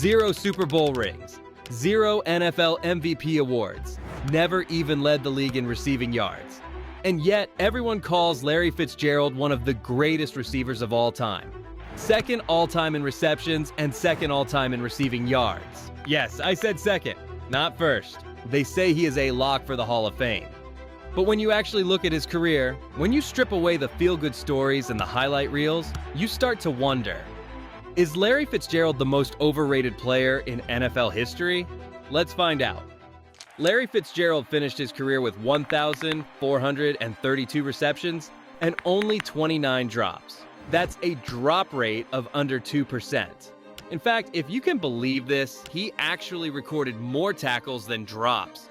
0 Super Bowl rings, 0 NFL MVP awards, never even led the league in receiving yards. And yet, everyone calls Larry Fitzgerald one of the greatest receivers of all time. Second all-time in receptions and second all-time in receiving yards. Yes, I said second, not first. They say he is a lock for the Hall of Fame. But when you actually look at his career, when you strip away the feel-good stories and the highlight reels, you start to wonder, is Larry Fitzgerald the most overrated player in NFL history? Let's find out. Larry Fitzgerald finished his career with 1,432 receptions and only 29 drops. That's a drop rate of under 2%. In fact, if you can believe this, he actually recorded more tackles than drops.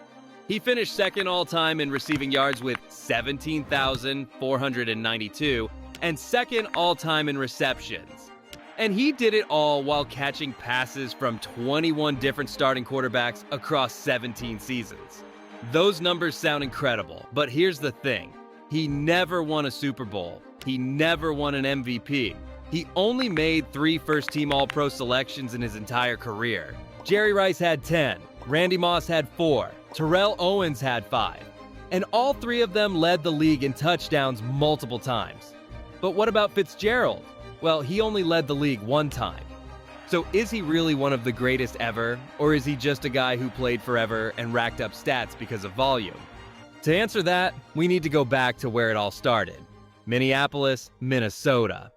He finished second all-time in receiving yards with 17,492 and second all-time in receptions. And he did it all while catching passes from 21 different starting quarterbacks across 17 seasons. Those numbers sound incredible, but here's the thing. He never won a Super Bowl. He never won an MVP. He only made 3 first-team All-Pro selections in his entire career. Jerry Rice had 10, Randy Moss had 4, Terrell Owens had 5, and all 3 of them led the league in touchdowns multiple times. But what about Fitzgerald? Well, he only led the league 1 time. So is he really one of the greatest ever, or is he just a guy who played forever and racked up stats because of volume? To answer that, we need to go back to where it all started. Minneapolis, Minnesota.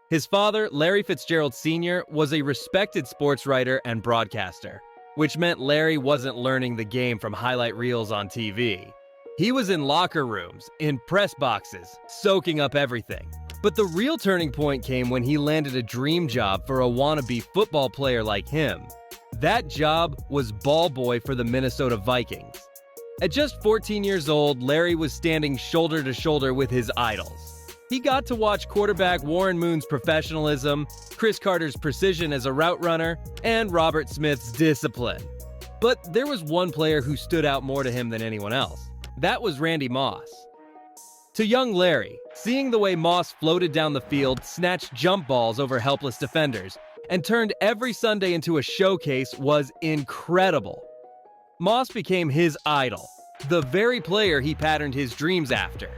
His father, Larry Fitzgerald Sr., was a respected sports writer and broadcaster, which meant Larry wasn't learning the game from highlight reels on TV. He was in locker rooms, in press boxes, soaking up everything. But the real turning point came when he landed a dream job for a wannabe football player like him. That job was ball boy for the Minnesota Vikings. At just 14 years old, Larry was standing shoulder to shoulder with his idols. He got to watch quarterback Warren Moon's professionalism, Chris Carter's precision as a route runner, and Robert Smith's discipline. But there was one player who stood out more to him than anyone else. That was Randy Moss. To young Larry, seeing the way Moss floated down the field, snatched jump balls over helpless defenders, and turned every Sunday into a showcase was incredible. Moss became his idol, the very player he patterned his dreams after.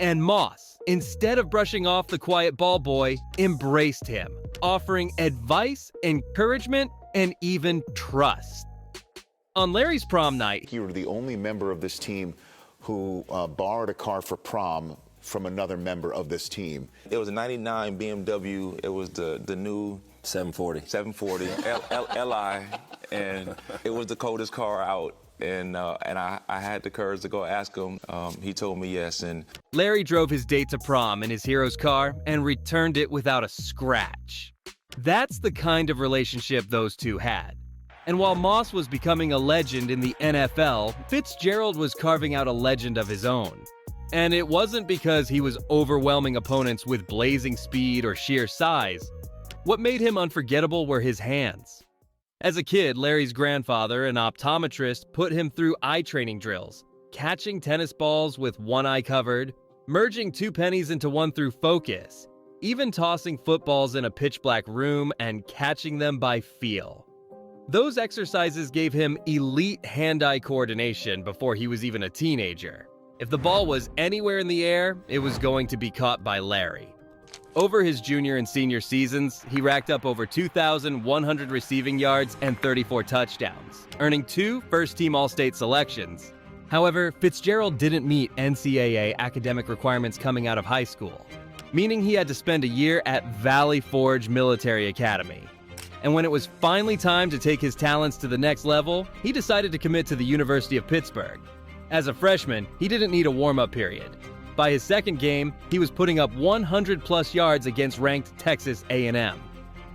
And Moss, instead of brushing off the quiet ball boy, embraced him, offering advice, encouragement, and even trust. On Larry's prom night, you were the only member of this team who borrowed a car for prom from another member of this team. It was a 99 BMW. It was the new 740 Li, and it was the coldest car out. And I had the courage to go ask him. He told me yes. And Larry drove his date to prom in his hero's car and returned it without a scratch. That's the kind of relationship those two had. And while Moss was becoming a legend in the NFL, Fitzgerald was carving out a legend of his own. And it wasn't because he was overwhelming opponents with blazing speed or sheer size. What made him unforgettable were his hands. As a kid, Larry's grandfather, an optometrist, put him through eye training drills, catching tennis balls with one eye covered, merging 2 pennies into one through focus, even tossing footballs in a pitch-black room and catching them by feel. Those exercises gave him elite hand-eye coordination before he was even a teenager. If the ball was anywhere in the air, it was going to be caught by Larry. Over his junior and senior seasons, he racked up over 2,100 receiving yards and 34 touchdowns, earning 2 first-team All-State selections. However, Fitzgerald didn't meet NCAA academic requirements coming out of high school, meaning he had to spend a year at Valley Forge Military Academy. And when it was finally time to take his talents to the next level, he decided to commit to the University of Pittsburgh. As a freshman, he didn't need a warm-up period. By his second game, he was putting up 100-plus yards against ranked Texas A&M.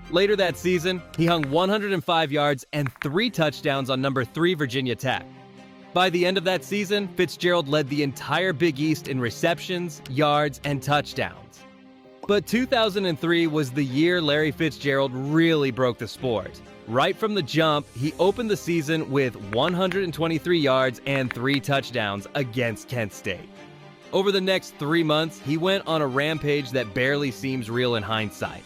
Later that season, he hung 105 yards and 3 touchdowns on number 3 Virginia Tech. By the end of that season, Fitzgerald led the entire Big East in receptions, yards, and touchdowns. But 2003 was the year Larry Fitzgerald really broke the sport. Right from the jump, he opened the season with 123 yards and 3 touchdowns against Kent State. Over the next 3 months, he went on a rampage that barely seems real in hindsight.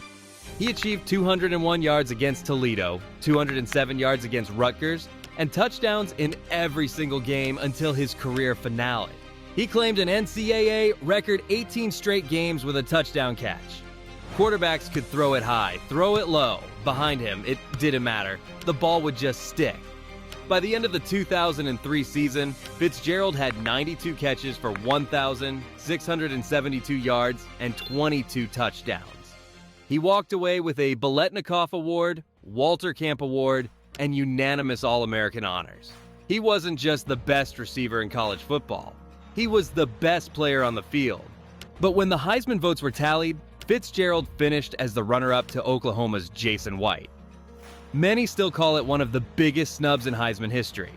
He achieved 201 yards against Toledo, 207 yards against Rutgers, and touchdowns in every single game until his career finale. He claimed an NCAA record 18 straight games with a touchdown catch. Quarterbacks could throw it high, throw it low. Behind him, it didn't matter. The ball would just stick. By the end of the 2003 season, Fitzgerald had 92 catches for 1,672 yards and 22 touchdowns. He walked away with a Biletnikoff Award, Walter Camp Award, and unanimous All-American honors. He wasn't just the best receiver in college football. He was the best player on the field. But when the Heisman votes were tallied, Fitzgerald finished as the runner-up to Oklahoma's Jason White. Many still call it one of the biggest snubs in Heisman history.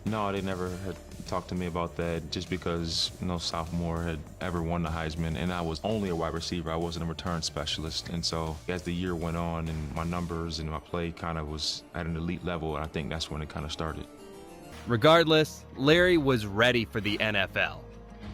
No, they never had talked to me about that just because no sophomore had ever won the Heisman, and I was only a wide receiver. I wasn't a return specialist. And so as the year went on and my numbers and my play kind of was at an elite level, I think that's when it kind of started. Regardless, Larry was ready for the NFL.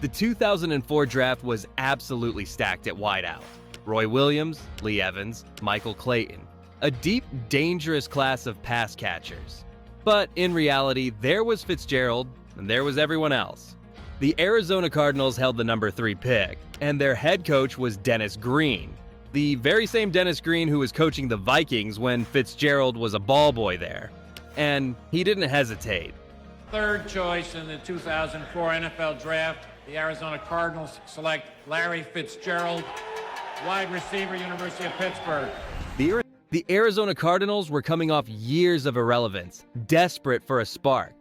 The 2004 draft was absolutely stacked at wideout. Roy Williams, Lee Evans, Michael Clayton. A deep, dangerous class of pass catchers. But in reality, there was Fitzgerald, and there was everyone else. The Arizona Cardinals held the number 3 pick, and their head coach was Dennis Green, the very same Dennis Green who was coaching the Vikings when Fitzgerald was a ball boy there. And he didn't hesitate. Third choice in the 2004 NFL Draft, the Arizona Cardinals select Larry Fitzgerald, wide receiver, University of Pittsburgh. The Arizona Cardinals were coming off years of irrelevance, desperate for a spark.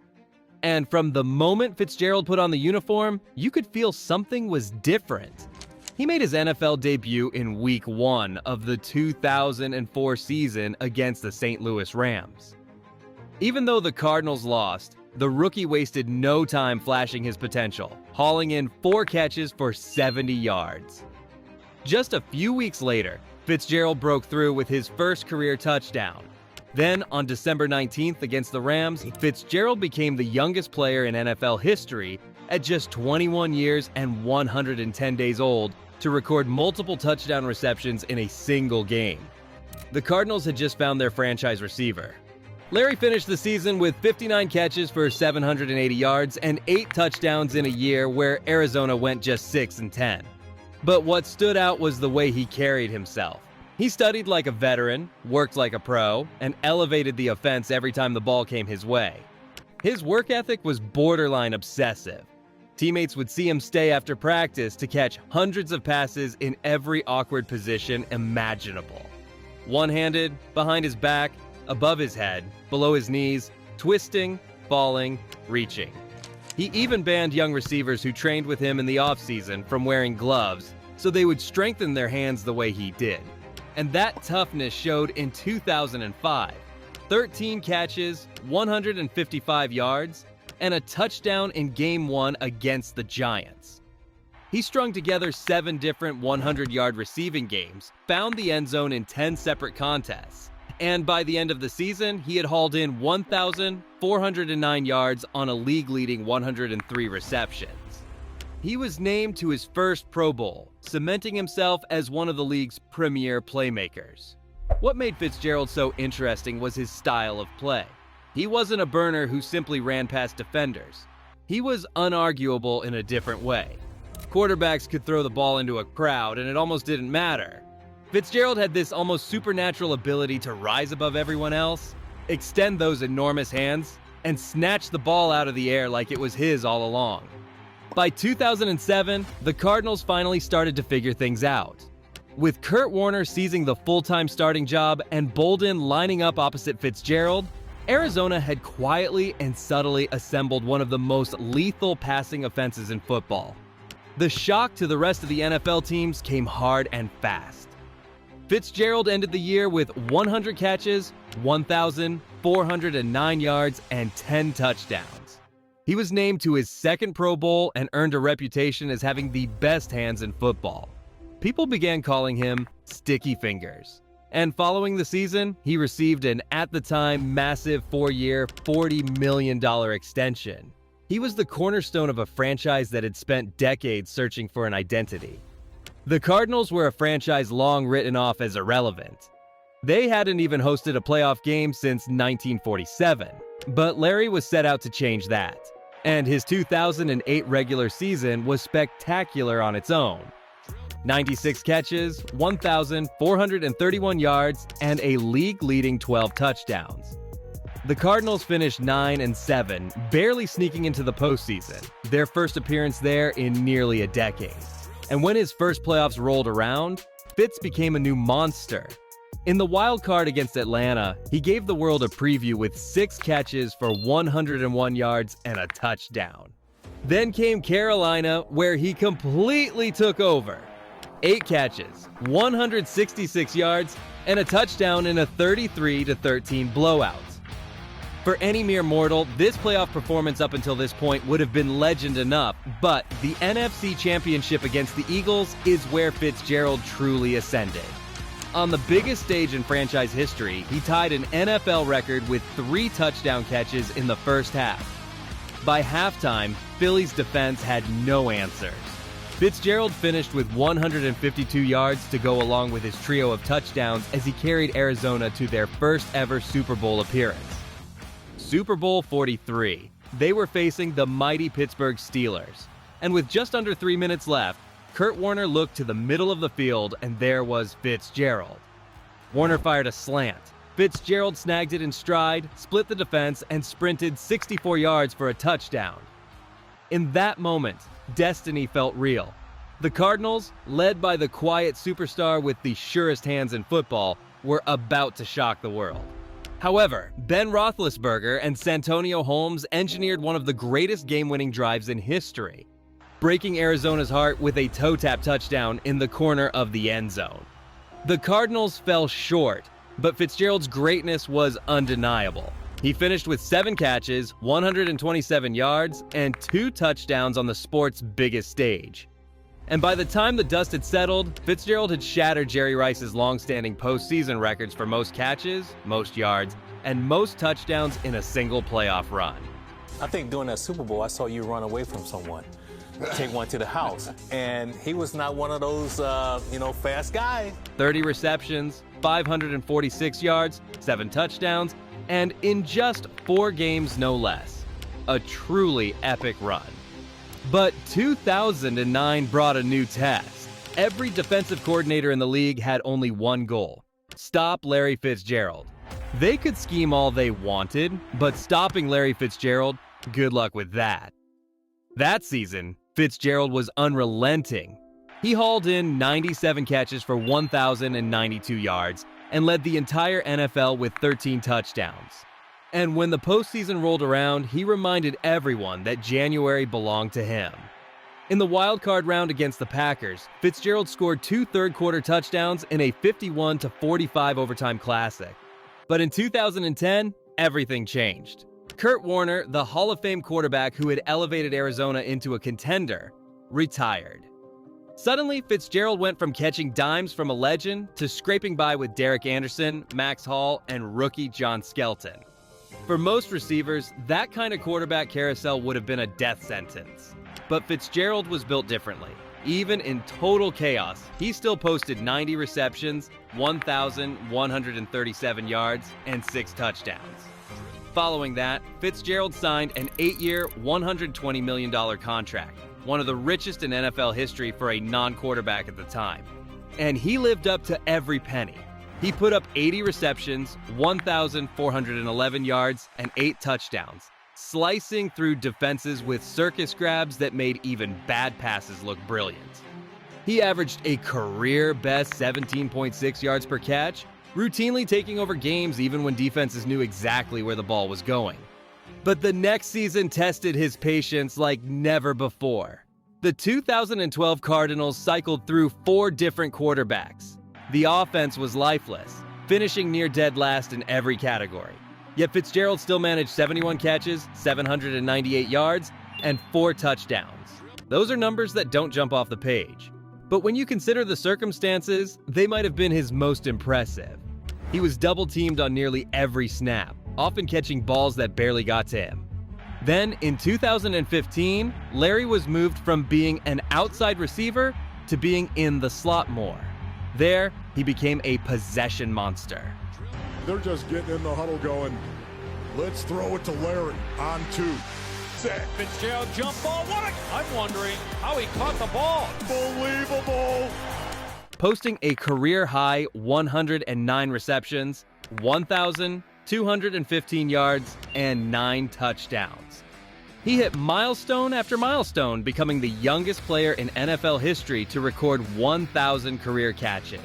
And from the moment Fitzgerald put on the uniform, you could feel something was different. He made his NFL debut in Week 1 of the 2004 season against the St. Louis Rams. Even though the Cardinals lost, the rookie wasted no time flashing his potential, hauling in 4 catches for 70 yards. Just a few weeks later, Fitzgerald broke through with his first career touchdown. Then, on December 19th against the Rams, Fitzgerald became the youngest player in NFL history at just 21 years and 110 days old to record multiple touchdown receptions in a single game. The Cardinals had just found their franchise receiver. Larry finished the season with 59 catches for 780 yards and 8 touchdowns in a year where Arizona went just 6-10. But what stood out was the way he carried himself. He studied like a veteran, worked like a pro, and elevated the offense every time the ball came his way. His work ethic was borderline obsessive. Teammates would see him stay after practice to catch hundreds of passes in every awkward position imaginable. One-handed, behind his back, above his head, below his knees, twisting, falling, reaching. He even banned young receivers who trained with him in the offseason from wearing gloves so they would strengthen their hands the way he did. And that toughness showed in 2005. 13 catches, 155 yards, and a touchdown in Game 1 against the Giants. He strung together 7 different 100-yard receiving games, found the end zone in 10 separate contests, and by the end of the season, he had hauled in 1,409 yards on a league-leading 103 receptions. He was named to his first Pro Bowl, cementing himself as one of the league's premier playmakers. What made Fitzgerald so interesting was his style of play. He wasn't a burner who simply ran past defenders. He was unarguable in a different way. Quarterbacks could throw the ball into a crowd and it almost didn't matter. Fitzgerald had this almost supernatural ability to rise above everyone else, extend those enormous hands, and snatch the ball out of the air like it was his all along. By 2007, the Cardinals finally started to figure things out. With Kurt Warner seizing the full-time starting job and Bolden lining up opposite Fitzgerald, Arizona had quietly and subtly assembled one of the most lethal passing offenses in football. The shock to the rest of the NFL teams came hard and fast. Fitzgerald ended the year with 100 catches, 1,409 yards, and 10 touchdowns. He was named to his second Pro Bowl and earned a reputation as having the best hands in football. People began calling him Sticky Fingers. And following the season, he received an, at the time, massive 4-year, $40 million extension. He was the cornerstone of a franchise that had spent decades searching for an identity. The Cardinals were a franchise long written off as irrelevant. They hadn't even hosted a playoff game since 1947, but Larry was set out to change that. And his 2008 regular season was spectacular on its own. 96 catches, 1,431 yards, and a league-leading 12 touchdowns. The Cardinals finished 9-7, barely sneaking into the postseason, their first appearance there in nearly a decade. And when his first playoffs rolled around, Fitz became a new monster. In the wild card against Atlanta, he gave the world a preview with 6 catches for 101 yards and a touchdown. Then came Carolina, where he completely took over. 8 catches, 166 yards, and a touchdown in a 33-13 blowout. For any mere mortal, this playoff performance up until this point would have been legend enough, but the NFC Championship against the Eagles is where Fitzgerald truly ascended. On the biggest stage in franchise history, he tied an NFL record with 3 touchdown catches in the first half. By halftime, Philly's defense had no answers. Fitzgerald finished with 152 yards to go along with his trio of touchdowns as he carried Arizona to their first ever Super Bowl appearance. Super Bowl 43. They were facing the mighty Pittsburgh Steelers. And with just under 3 minutes left, Kurt Warner looked to the middle of the field and there was Fitzgerald. Warner fired a slant. Fitzgerald snagged it in stride, split the defense, and sprinted 64 yards for a touchdown. In that moment, destiny felt real. The Cardinals, led by the quiet superstar with the surest hands in football, were about to shock the world. However, Ben Roethlisberger and Santonio Holmes engineered one of the greatest game-winning drives in history, breaking Arizona's heart with a toe-tap touchdown in the corner of the end zone. The Cardinals fell short, but Fitzgerald's greatness was undeniable. He finished with 7 catches, 127 yards, and 2 touchdowns on the sport's biggest stage. And by the time the dust had settled, Fitzgerald had shattered Jerry Rice's long-standing postseason records for most catches, most yards, and most touchdowns in a single playoff run. I think during that Super Bowl, I saw you run away from someone, take one to the house, and he was not one of those, fast guys. 30 receptions, 546 yards, 7 touchdowns, and in just 4 games no less. A truly epic run. But 2009 brought a new test. Every defensive coordinator in the league had only one goal: stop Larry Fitzgerald. They could scheme all they wanted, but stopping Larry Fitzgerald, good luck with that. That season, Fitzgerald was unrelenting. He hauled in 97 catches for 1,092 yards and led the entire NFL with 13 touchdowns. And when the postseason rolled around, he reminded everyone that January belonged to him. In the wild-card round against the Packers, Fitzgerald scored 2 third-quarter touchdowns in a 51-45 overtime classic. But in 2010, everything changed. Kurt Warner, the Hall of Fame quarterback who had elevated Arizona into a contender, retired. Suddenly, Fitzgerald went from catching dimes from a legend to scraping by with Derek Anderson, Max Hall, and rookie John Skelton. For most receivers, that kind of quarterback carousel would have been a death sentence. But Fitzgerald was built differently. Even in total chaos, he still posted 90 receptions, 1,137 yards, and 6 touchdowns. Following that, Fitzgerald signed an 8-year, $120 million contract, one of the richest in NFL history for a non-quarterback at the time. And he lived up to every penny. He put up 80 receptions, 1,411 yards, and 8 touchdowns, slicing through defenses with circus grabs that made even bad passes look brilliant. He averaged a career-best 17.6 yards per catch, routinely taking over games even when defenses knew exactly where the ball was going. But the next season tested his patience like never before. The 2012 Cardinals cycled through 4 different quarterbacks. The offense was lifeless, finishing near dead last in every category. Yet Fitzgerald still managed 71 catches, 798 yards, and 4 touchdowns. Those are numbers that don't jump off the page. But when you consider the circumstances, they might have been his most impressive. He was double-teamed on nearly every snap, often catching balls that barely got to him. Then, in 2015, Larry was moved from being an outside receiver to being in the slot more. There, he became a possession monster. They're just getting in the huddle going, let's throw it to Larry on 2. Set. Fitzgerald jump ball. I'm wondering how he caught the ball. Unbelievable. Posting a career-high 109 receptions, 1,215 yards, and 9 touchdowns. He hit milestone after milestone, becoming the youngest player in NFL history to record 1,000 career catches.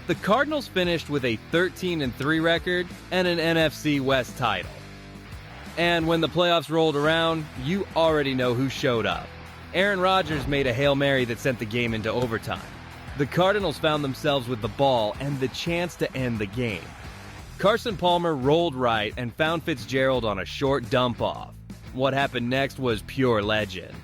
The Cardinals finished with a 13-3 record and an NFC West title. And when the playoffs rolled around, you already know who showed up. Aaron Rodgers made a Hail Mary that sent the game into overtime. The Cardinals found themselves with the ball and the chance to end the game. Carson Palmer rolled right and found Fitzgerald on a short dump-off. What happened next was pure legend.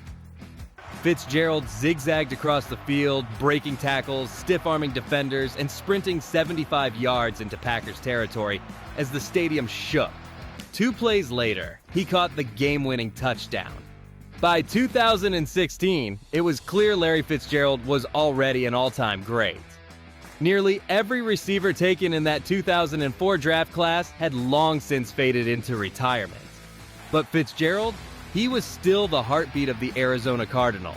Fitzgerald zigzagged across the field, breaking tackles, stiff-arming defenders, and sprinting 75 yards into Packers territory as the stadium shook. 2 plays later, he caught the game-winning touchdown. By 2016, it was clear Larry Fitzgerald was already an all-time great. Nearly every receiver taken in that 2004 draft class had long since faded into retirement. But Fitzgerald, he was still the heartbeat of the Arizona Cardinals.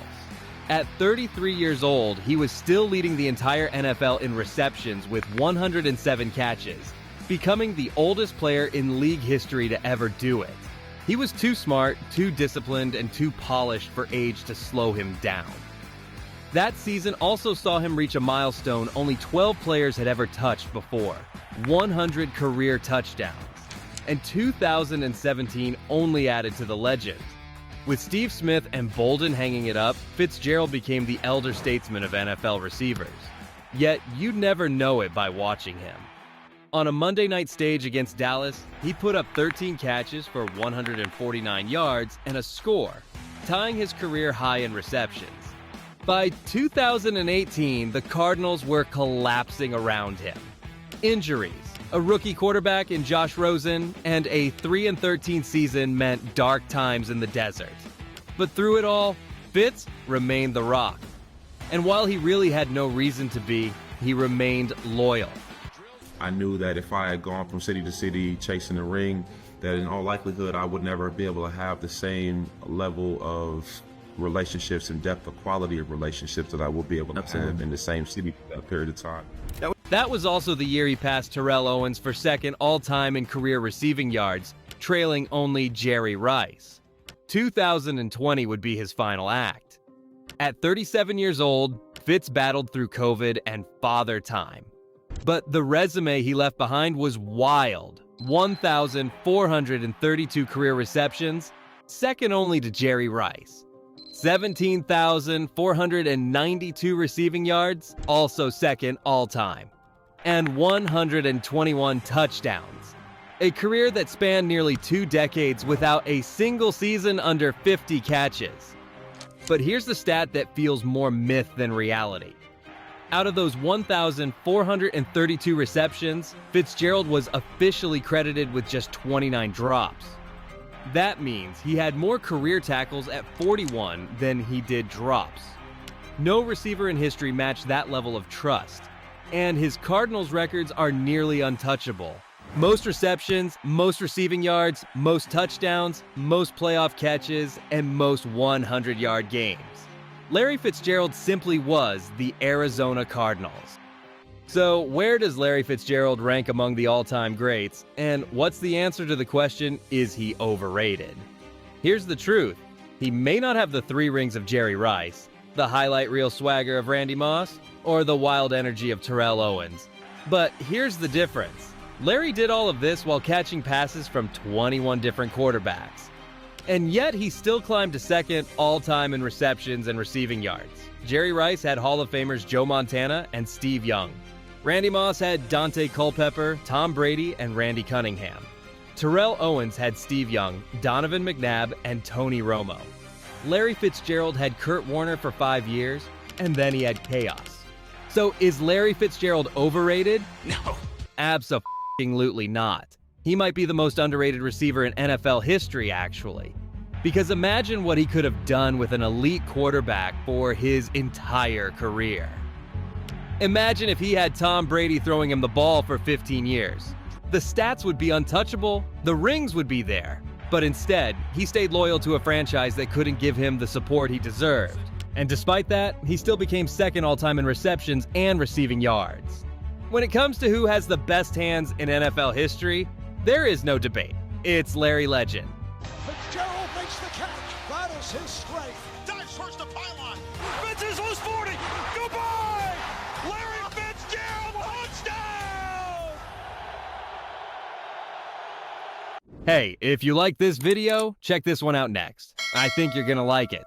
At 33 years old, he was still leading the entire NFL in receptions with 107 catches, becoming the oldest player in league history to ever do it. He was too smart, too disciplined, and too polished for age to slow him down. That season also saw him reach a milestone only 12 players had ever touched before: 100 career touchdowns. And 2017 only added to the legend. With Steve Smith and Bolden hanging it up, Fitzgerald became the elder statesman of NFL receivers. Yet you'd never know it by watching him. On a Monday night stage against Dallas, he put up 13 catches for 149 yards and a score, tying his career high in receptions. By 2018, the Cardinals were collapsing around him. Injuries, a rookie quarterback in Josh Rosen, and a 3-13 season meant dark times in the desert. But through it all, Fitz remained the Rock. And while he really had no reason to be, he remained loyal. I knew that if I had gone from city to city chasing the ring, that in all likelihood I would never be able to have the same level of relationships and depth of quality of relationships that I will be able to have in the same city for that period of time. That was also the year he passed Terrell Owens for second all-time in career receiving yards, trailing only Jerry Rice. 2020 would be his final act. At 37 years old, Fitz battled through COVID and father time. But the resume he left behind was wild. 1,432 career receptions, second only to Jerry Rice. 17,492 receiving yards, also second all-time. And 121 touchdowns. A career that spanned nearly 2 decades without a single season under 50 catches. But here's the stat that feels more myth than reality. Out of those 1,432 receptions, Fitzgerald was officially credited with just 29 drops. That means he had more career tackles at 41 than he did drops. No receiver in history matched that level of trust. And his Cardinals records are nearly untouchable. Most receptions, most receiving yards, most touchdowns, most playoff catches, and most 100-yard games. Larry Fitzgerald simply was the Arizona Cardinals. So where does Larry Fitzgerald rank among the all-time greats? And what's the answer to the question, is he overrated? Here's the truth. He may not have the 3 rings of Jerry Rice, the highlight reel swagger of Randy Moss, or the wild energy of Terrell Owens. But here's the difference. Larry did all of this while catching passes from 21 different quarterbacks. And yet he still climbed to second all-time in receptions and receiving yards. Jerry Rice had Hall of Famers Joe Montana and Steve Young. Randy Moss had Dante Culpepper, Tom Brady, and Randy Cunningham. Terrell Owens had Steve Young, Donovan McNabb, and Tony Romo. Larry Fitzgerald had Kurt Warner for 5 years, and then he had chaos. So is Larry Fitzgerald overrated? No. Abso-fucking-lutely not. He might be the most underrated receiver in NFL history, actually. Because imagine what he could have done with an elite quarterback for his entire career. Imagine if he had Tom Brady throwing him the ball for 15 years. The stats would be untouchable, the rings would be there. But instead, he stayed loyal to a franchise that couldn't give him the support he deserved. And despite that, he still became second all-time in receptions and receiving yards. When it comes to who has the best hands in NFL history, there is no debate. It's Larry Legend. Fitzgerald makes the catch. That is his strength. Dives towards the pylon. Fitz is 40. Goodbye! Larry Fitzgerald, touchdown! Hey, if you like this video, check this one out next. I think you're gonna like it.